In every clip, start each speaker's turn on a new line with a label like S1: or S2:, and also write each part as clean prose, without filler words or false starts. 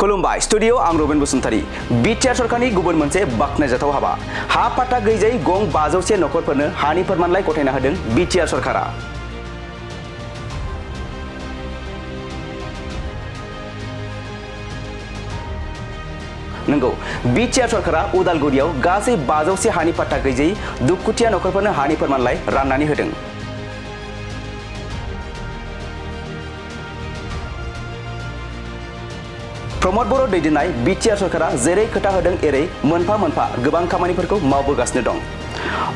S1: खुलुमबाय स्टुडियो आं Robin Basumatary BTR सरकारनि गुबुन मोनसे बाख्नायजाथाव हाबा हा पाट्टा गैजायै गं 500 नखरफोरनो हानि फोरमानलाइ गथायना होदों बिटिआर सरकारा। नंगौ बिटिआर सरकारा उदालगुरियाव गासै 500 हानि पाट्टा गैजायै दुखुथिया नखरफोरनो हानि फोरमानलाइ राननानै होदों। प्रमोद बर' दैदेननाय बिटिआर सरकारा जेरै खोथा होदों एरै मोनफा मोनफा गोबां खामानिफोरखौ मावबोगासिनो दं।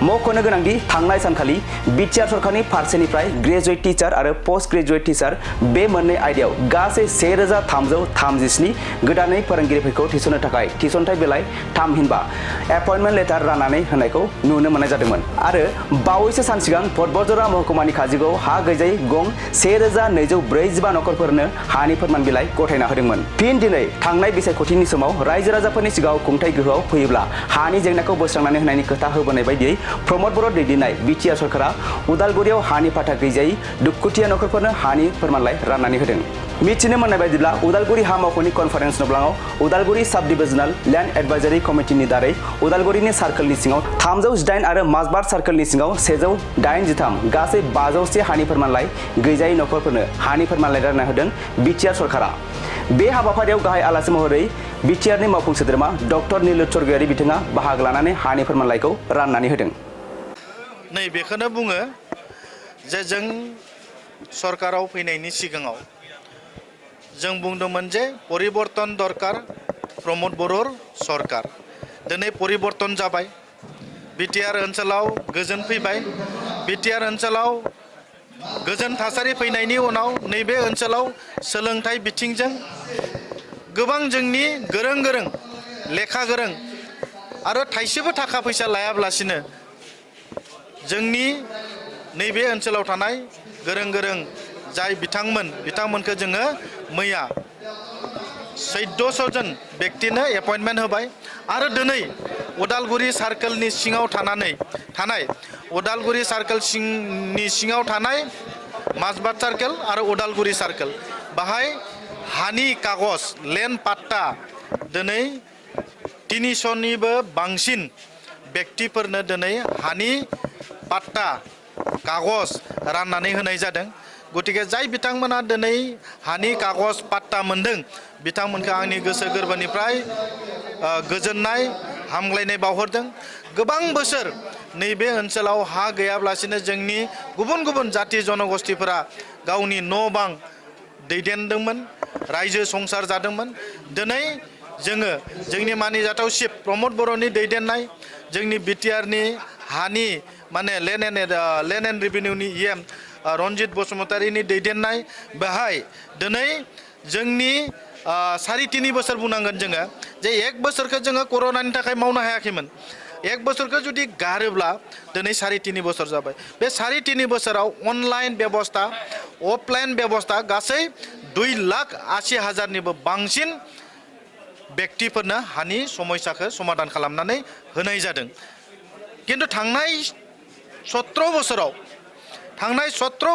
S1: मख'नो गोनांदि थांनाय सानखालि बिटिआर सरकारनि फारसेनिफ्राय ग्रेजुवेट टिचार आरो पोस्ट ग्रेजुवेट टिचार बे मोननै आयदायाव गासै 1337 गोदानै फोरोंगिरिफोरखौ थिसननो थाखाय थिसनथाइ बिलाइ थामहिनबा एपइन्टमेन्ट लेटार राननानै होनायखौ नुनो मोननाय जादोंमोन आरो बावैसो सान सिगां भटबजरा महकुमानि काजिगाव हा गैजायै गं 1245 नखरफोरनो हानि फोरमान बिलाइ गथायना होदोंमोन। फिन दिनै थांनाय बिसायख'थिनि समाव रायजो राजाफोरनि सिगाङाव खुंथाइ गोहोआव फैयोब्ला हानि जेंनाखौ बोस्रांनानै होनायनि खोथा होबोनाय बायदियै प्रमोद बर' दैदेननाय बिटिआर सरकारा उदालगुरियाव हानि पाट्टा गैजायै दुखुथिया नखरफोरनो हानि फोरमानलाइ राननानै होदों। मिथिनो मोननाय बायदिब्ला उदालगुरि हा मावख'नि कनफारेन्स नब्लाङाव उदालगुरि साब डिभिजनेल लेन्ड एडभाइजारि कमिटिनि दारै उदालगुरिनि सार्कलनि सिङाव 318 आरो माजबाद सार्कलनि सिङाव 183 गासै 500 हानि फोरमानलाइ गैजायै नखरफोरनो हानि फोरमानलाइ रानना होदों बिटिआर सरकारा। बे हाबाफारियाव गाहाय आलासि महरै बिटिआरनि मावफुं सोद्रोमा डक्टर नीलुत स्वर्गयारी बिथाङा बाहागो लानानै हानि फोरमानलाइखौ राननानै होदों।
S2: नै बेखौनो बुङो जे जों सरकाराव फैनायनि सिगाङाव जों बुंदोंमोन जे परिबर्तन दरकार प्रमोद बर' सरकार। दिनै परिबर्तन जाबाय, बिटिआर ओनसोलाव गोजोन फैबाय। बिटिआर ओनसोलाव गोजोन थासारि फैनायनि उनाव नैबे ओनसोलाव सोलोंथाइ बिथिंजों गोबां जोंनि गोरों गोरों लेखा गोरों आरो थाइसेबो थाखा फैसा लायाब्लासिनो जोंनि नैबे ओनसोलाव थानाय गोरों गोरों जाय बिथांमोनखौ जोङो मैया 1400 जन व्यक्तिनो एपइन्टमेन्ट होबाय आरो दिनै उदालगुरि सार्कलनि सिङाव थानाय उदालगुरि सार्कलनि सिङाव थानाय माजबाद सार्कल आरो उदालगुरि सार्कल बाहाय हानि कागज लेन्ड पाट्टा दिनै 300निबो बांसिन व्यक्तिफोरनो दिनै हानि पाट्टा कागज राननानै होनाय जादों। गतिके जाय बिथांमोना दिनै हानि कागज पाट्टा मोनदों बिथांमोनखौ आंनि गोसो गोरबोनिफ्राय गोजोननाय हामग्लायनाय बावहरदों। गोबां बोसोर नैबे ओनसोलाव हा गैयाब्लासिनो जोंनि गुबुन गुबुन जाति जनगोष्ठीफोरा गावनि न' बां दैदेनदोंमोन, रायजो संसार जादोंमोन। दिनै जोङो जोंनि मानिजाथाव चिफ प्रमोद बर'नि दैदेननाय जोंनि बिटिआरनि हानि माने लेन्ड एन्ड रेभिनिउनि EM रन्जित बसुमतारीनि दैदेननाय बेहाय दिनै जोंनि 3.5 बोसोर बुंनांगोन जोङो जे 1 बोसोरखौ जोङो कर'नानि थाखाय मावनो हायाखैमोन। 1 बोसोरखौ जुदि गारोब्ला दिनै 3.5 बोसोर जाबाय। बे 3.5 बोसोराव अनलाइन बेबस्था अफलाइन बेबस्था गासै 2,80,000निबो बांसिन व्यक्तिफोरनो हानि समस्याखौ समाधान खालामनानै होनाय जादों। किन्तु थांनाय 17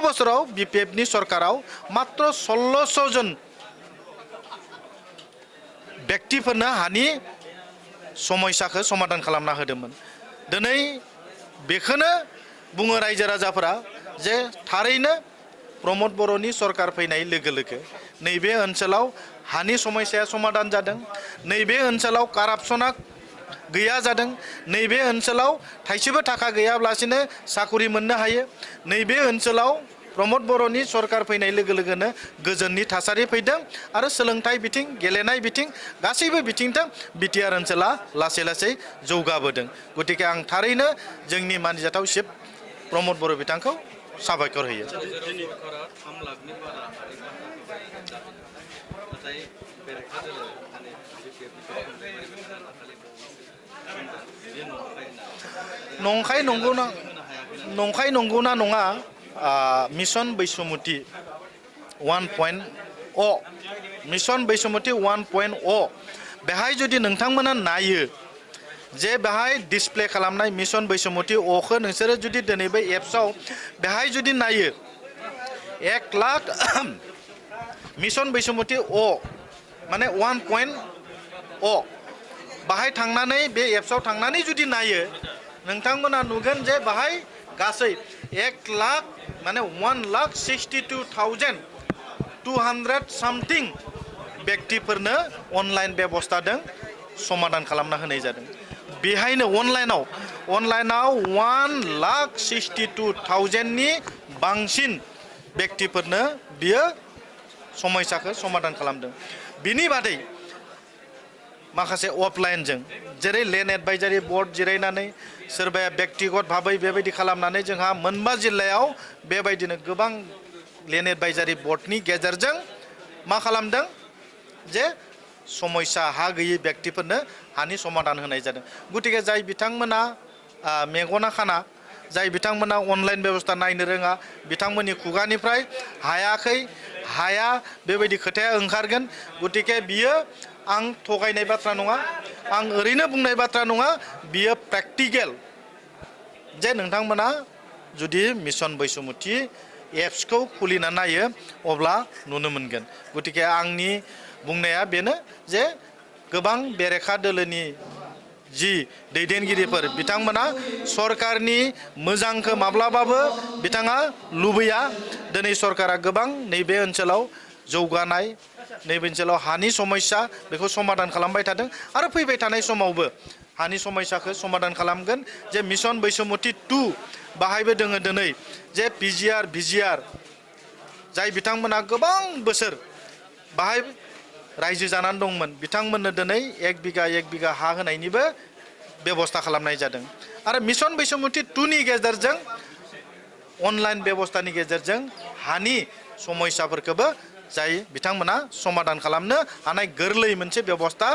S2: बोसोराव BPFनि सरकाराव मात्र 1600 जन व्यक्तिफोरनो हानि समस्याखौ समाधान खालामना होदोंमोन। दिनै बेखौनो बुङो रायजो राजाफोरा जे थारैनो प्रमोद बर'नि सरकार फैनाय लोगो लोगो नैबे ओनसोलाव हानि समस्याया समाधान जादों। नैबे ओनसोलाव कारापसना गैया जादों। नैबे ओनसोलाव थाइसेबो थाखा गैयाब्लासिनो साखरि मोननो हायो। नैबे ओनसोलाव प्रमोद बर'नि सरकार फैनाय लोगो लोगोनो गोजोननि थासारि फैदों आरो सोलोंथाइ बिथिं गेलेनाय बिथिं गासैबो बिथिंजों बिटिआर ओनसोला लासै लासै जौगाबोदों। गतिके आं थारैनो जोंनि मानिजाथाव चिफ प्रमोद बर' बिथांखौ साबायखर होयो। नंखाय नंगौना नङा मिशन बैसुमुति 1.0 मिशन बैसुमुति 1.0 बेहाय जुदि नोंथांमोना नायो जे बेहाय डिसप्ले खालामनाय मिशन बैसुमुति अखौ नोंसोरो जुदि दिनै बे एप्सआव बेहाय जुदि नायो 1 लाख मिशन बैसुमुति माने 1.0 बाहाय थांनानै बे एप्सआव थांनानै जुदि नायो नोंथांमोना नुगोन जे बाहाय गासै 1 लाख माने 1,62,200 सामथिं व्यक्तिफोरनो अनलाइन बेबस्था दों समाधान खालामना होनाय जादों बेहायनो अनलाइनाव 1,62,200 नि बांसिन व्यक्तिफोरनो बियो समस्याखौ समाधान खालामदों बिनि बादै माखासे अफलाइनजों जेरै लेन्ड एडभाइजारि बर्ड जिरायनानै सोरबाया व्यक्तिगत भाबै बेबायदि खालामनानै जोंहा मोनबा जिल्लायाव बेबायदिनो गोबां लेन्ड एडभाइजारि बर्डनि गेजेरजों मा खालामदों जे समस्या हा गैयै व्यक्तिफोरनो हानि समाधान होनाय जादों गतिके जाय बिथांमोना मेगना खाना जाय बिथांमोना अनलाइन बेबस्था नायनो रोङा बिथांमोननि खुगानिफ्राय हायाखै हाया बेबायदि खोथाया ओंखारगोन गतिके बियो आं थगायनाय बाथ्रा नङा आं ओरैनो बुंनाय बाथ्रा नङा बियो प्रेक्टिकेल जे नोंथांमोना जुदि मिशन बैसुमुथि एप्सखौ खुलिना नायो अब्ला नुनो मोनगोन गतिके आंनि बुंनाया बेनो जे गोबां बेरेखा दोलोनि जि दैदेनगिरिफोर बिथांमोना सरकारनि मोजांखौ माब्लाबाबो बिथाङा लुबैया दिनै सरकारा गोबां नैबे ओनसोलाव जौगानाय नैबे ओनसोलाव हानि समस्या बेखौ समाधान खालामबाय थादों आरो फैबाय थानाय समावबो हानि समस्याखौ समाधान खालामगोन जे मिशन बैसुमुथि 2 बाहायबो दोङो दिनै जे पिजिआर भिजिआर जाय बिथांमोना गोबां बोसोर बाहाय रायजो जानानै दंमोन बिथांमोननो दिनै 1 बिगा हा होनायनिबो बेबस्था खालामनाय जादों आरो मिशन बैसुमुथि 2 नि गेजेरजों अनलाइन बेबस्थानि गेजेरजों हानि समस्याफोरखौबो जाय बिथांमोना समाधान खालामनो हानाय गोरलै मोनसे बेबस्था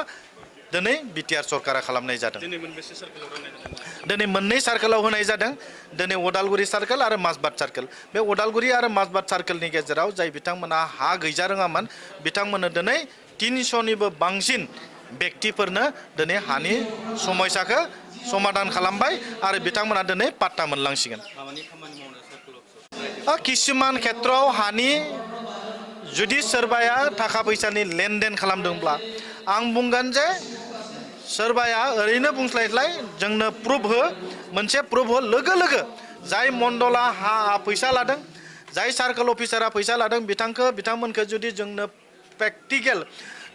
S2: दिनै बिटिआर सरकारा खालामनाय जादों दिनै मोननै सार्केलाव होनाय जादों दिनै अदालगुरि सार्केल आरो माजबाद सार्केल बे अदालगुरि आरो माजबाद सार्केलनि गेजेराव जाय बिथांमोना हा गैजा रोङामोन बिथांमोननो दिनै 300निबो बांसिन व्यक्तिफोरनो दिनै हानि समस्याखौ समाधान खालामबाय आरो बिथांमोना दिनै पाट्टा मोनलांसिगोन किसुमान खेत्रआव हानि जुदि सोरबाया थाखा फैसानि लेनदेन खालामदोंब्ला आं बुंगोन जे सोरबाया ओरैनो बुंस्लायस्लाय जोंनो प्रुफ हो मोनसे प्रुफ हो लोगो लोगो जाय मण्डला हा फैसा लादों जाय सार्केल अफिसारा फैसा लादों बिथांमोनखौ जुदि जोंनो प्रेक्टिकेल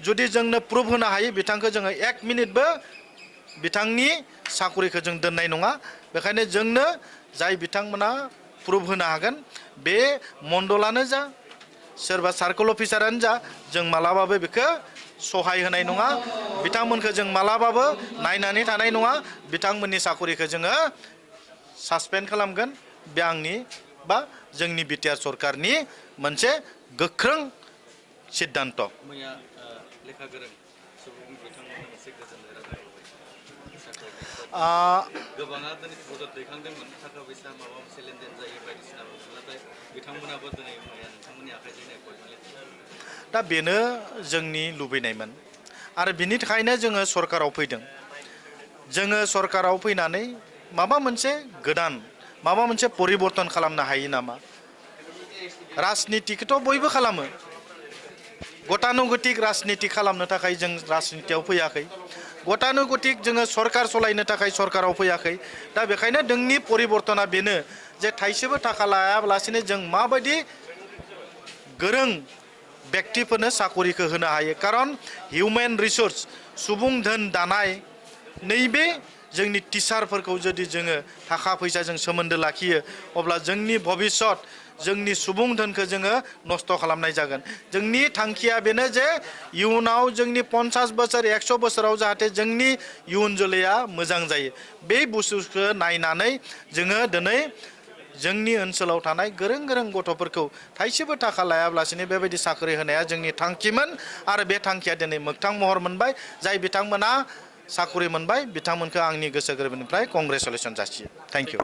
S2: जुदि जोंनो प्रुफ होनो हायो बिथांखौ जोङो 1 मिनिटबो बिथांनि साखरिखौ जों दोननाय नङा बेखायनो जोंनो जाय बिथांमोना प्रुफ होनो हागोन बे मण्डलानो जा सोरबा सार्केल अफिसारानो जा जों मालाबाबो बेखौ सहाय होनाय नङा बिथांमोनखौ जों मालाबाबो नायनानै थानाय नङा बिथांमोननि साखरिखौ जोङो सासपेन्ड खालामगोन बे आंनि बा जोंनि बिटिआर सरकारनि मोनसे गोख्रों सिद्धान्त
S3: गोबाङा दिनै बजद दैखांदोंमोन थाखा फैसा माबा मोनसे लेनदेन जायो बायदिसिना नाथाय बिथांमोनाबो दिनै नोंथांमोननि आखाइजों
S2: दा बेनो जोंनि लुबैनायमोन आरो बिनि थाखायनो जोङो सरकाराव फैदों जोङो सरकाराव फैनानै माबा मोनसे गोदान माबा मोनसे परिबर्तन खालामनो हायो नामा राजनितिखौथ' बयबो खालामो गतानुगतिक राजनिति खालामनो थाखाय जों राजनितियाव फैयाखै गतानुगतिक जोङो सरकार सलायनो थाखाय सरकाराव फैयाखै दा बेखायनो जोंनि परिबर्तना बेनो जे थाइसेबो थाखा लायालासिनो जों माबायदि गोरों व्यक्तिफोरनो साखरिखौ होनो हायो खारन हिउमेन रिसोर्स सुबुं धोन दानाय नैबे जोंनि टिचारफोरखौ जुदि जोङो थाखा फैसाजों सोमोन्दो लाखियो अब्ला जोंनि भबिष्यत जोंनि सुबुं धोनखौ जोङो नस्थ' खालामनाय जागोन जोंनि थांखिया बेनो जे इयुनाव जोंनि 50 बोसोर 100 बोसोराव जाहाथे जोंनि इयुन जोलैया मोजां जायो बे बुस्थुखौ नायनानै जोङो दिनै जोंनि ओनसोलाव थानाय गोरों गथ'फोरखौ थाइसेबो थाखा लायाब्लासिनो बेबायदि साख्रि होनाया जोंनि थांखिमोन आरो बे थांखिया दिनै मोगथां महर मोनबाय जाय बिथांमोना साख्रि मोनबाय बिथांमोनखौ आंनि गोसो गोरबोनिफ्राय कंग्रेसुलेसन जासियो थेंक इउ